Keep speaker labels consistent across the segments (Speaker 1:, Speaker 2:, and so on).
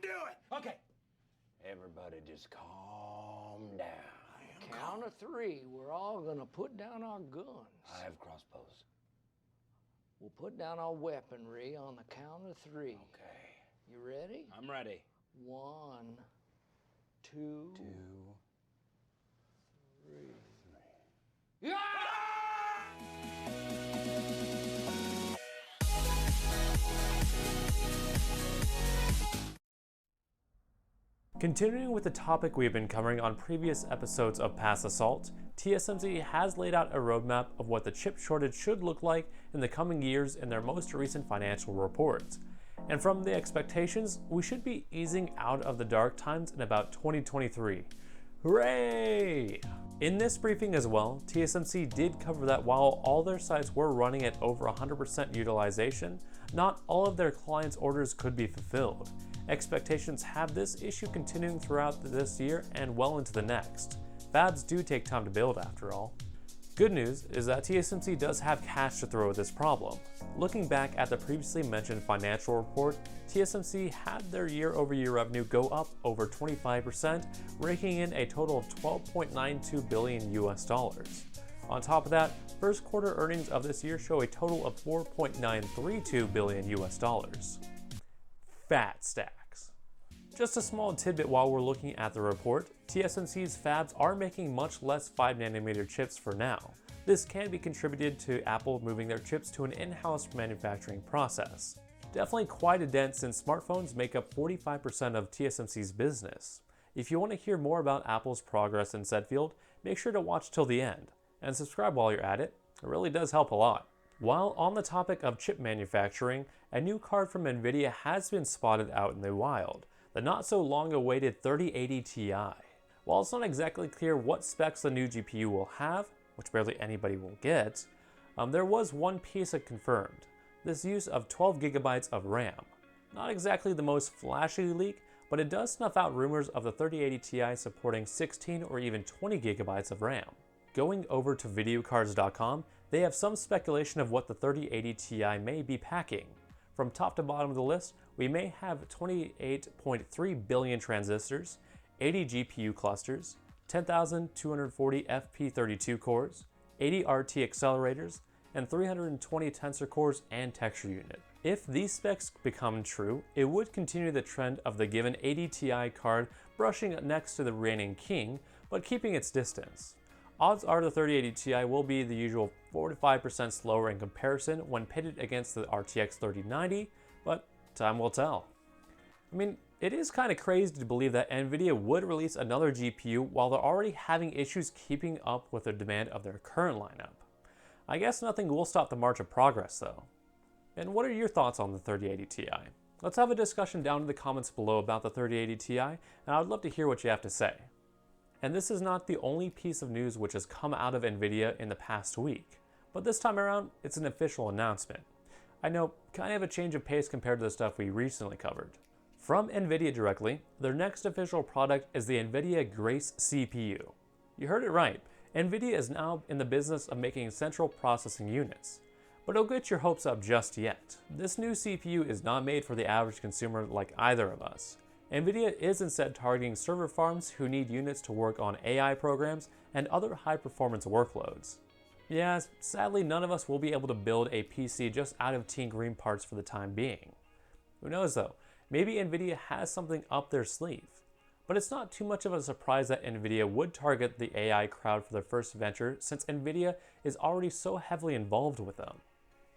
Speaker 1: do it. Okay. Everybody just calm down.
Speaker 2: Count of three, we're all gonna put down our guns.
Speaker 1: I have crossbows.
Speaker 2: We'll put down our weaponry on the count of three.
Speaker 1: Okay.
Speaker 2: You ready?
Speaker 1: I'm ready.
Speaker 2: 1, 2, 3. Yeah!
Speaker 3: Continuing with the topic we have been covering on previous episodes of Past Assault, TSMC has laid out a roadmap of what the chip shortage should look like in the coming years in their most recent financial report. And from the expectations, we should be easing out of the dark times in about 2023. Hooray! In this briefing as well, TSMC did cover that while all their sites were running at over 100% utilization, not all of their clients' orders could be fulfilled. Expectations have this issue continuing throughout this year and well into the next. Fabs do take time to build after all. Good news is that TSMC does have cash to throw at this problem. Looking back at the previously mentioned financial report, TSMC had their year-over-year revenue go up over 25%, raking in a total of $12.92 billion US dollars. On top of that, first quarter earnings of this year show a total of $4.932 billion US dollars. Fat stacks. Just a small tidbit while we're looking at the report, TSMC's fabs are making much less 5nm chips for now. This can be contributed to Apple moving their chips to an in-house manufacturing process. Definitely quite a dent since smartphones make up 45% of TSMC's business. If you want to hear more about Apple's progress in said field, make sure to watch till the end, and subscribe while you're at it. It really does help a lot. While on the topic of chip manufacturing, a new card from NVIDIA has been spotted out in the wild, the not so long awaited 3080 Ti. While it's not exactly clear what specs the new GPU will have, which barely anybody will get, there was one piece of confirmed, this use of 12GB of RAM. Not exactly the most flashy leak, but it does snuff out rumors of the 3080 Ti supporting 16 or even 20GB of RAM. Going over to videocards.com, they have some speculation of what the 3080 Ti may be packing. From top to bottom of the list, we may have 28.3 billion transistors, 80 GPU clusters, 10,240 FP32 cores, 80 RT accelerators, and 320 tensor cores and texture unit. If these specs become true, it would continue the trend of the given 80 Ti card brushing next to the reigning king, but keeping its distance. Odds are the 3080 Ti will be the usual 4 to 5% slower in comparison when pitted against the RTX 3090, but time will tell. I mean, it is kind of crazy to believe that NVIDIA would release another GPU while they're already having issues keeping up with the demand of their current lineup. I guess nothing will stop the march of progress though. And what are your thoughts on the 3080 Ti? Let's have a discussion down in the comments below about the 3080 Ti, and I would love to hear what you have to say. And this is not the only piece of news which has come out of NVIDIA in the past week, but this time around, it's an official announcement. I know, kind of a change of pace compared to the stuff we recently covered. From NVIDIA directly, their next official product is the NVIDIA Grace CPU. You heard it right, NVIDIA is now in the business of making central processing units. But don't get your hopes up just yet. This new CPU is not made for the average consumer like either of us. NVIDIA is instead targeting server farms who need units to work on AI programs and other high-performance workloads. Yeah, sadly none of us will be able to build a PC just out of Team Green parts for the time being. Who knows though, maybe NVIDIA has something up their sleeve. But it's not too much of a surprise that NVIDIA would target the AI crowd for their first venture since NVIDIA is already so heavily involved with them.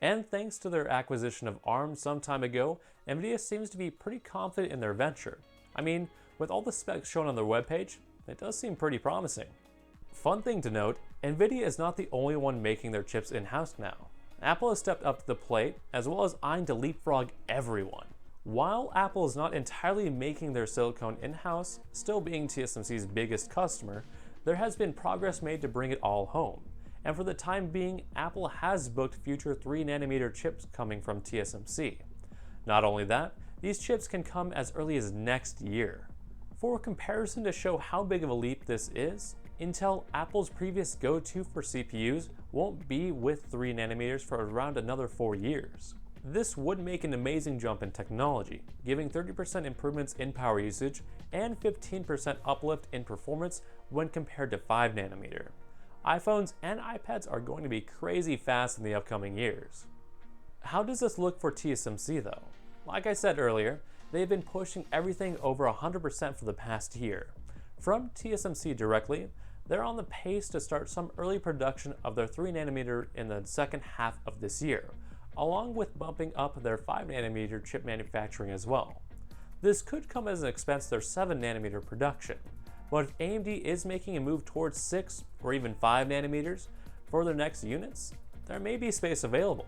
Speaker 3: And thanks to their acquisition of ARM some time ago, NVIDIA seems to be pretty confident in their venture. I mean, with all the specs shown on their webpage, it does seem pretty promising. Fun thing to note, NVIDIA is not the only one making their chips in-house now. Apple has stepped up to the plate, as well as eyeing to leapfrog everyone. While Apple is not entirely making their silicone in-house, still being TSMC's biggest customer, there has been progress made to bring it all home. And for the time being, Apple has booked future 3nm chips coming from TSMC. Not only that, these chips can come as early as next year. For comparison to show how big of a leap this is, Intel, Apple's previous go-to for CPUs, won't be with 3nm for around another 4 years. This would make an amazing jump in technology, giving 30% improvements in power usage and 15% uplift in performance when compared to 5nm. iPhones and iPads are going to be crazy fast in the upcoming years. How does this look for TSMC though? Like I said earlier, they've been pushing everything over 100% for the past year. From TSMC directly, they're on the pace to start some early production of their 3nm in the second half of this year, along with bumping up their 5nm chip manufacturing as well. This could come as an expense to their 7nm production, but if AMD is making a move towards 6 or even 5nm for their next units, there may be space available.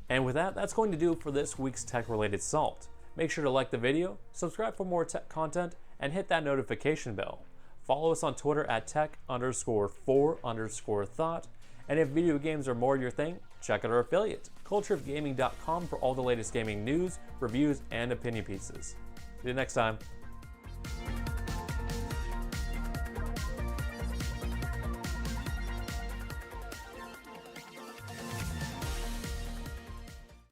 Speaker 3: And with that, that's going to do it for this week's tech-related Salt. Make sure to like the video, subscribe for more tech content, and hit that notification bell. Follow us on Twitter at tech_for_thought. And if video games are more your thing, check out our affiliate, cultureofgaming.com, for all the latest gaming news, reviews, and opinion pieces. See you next time.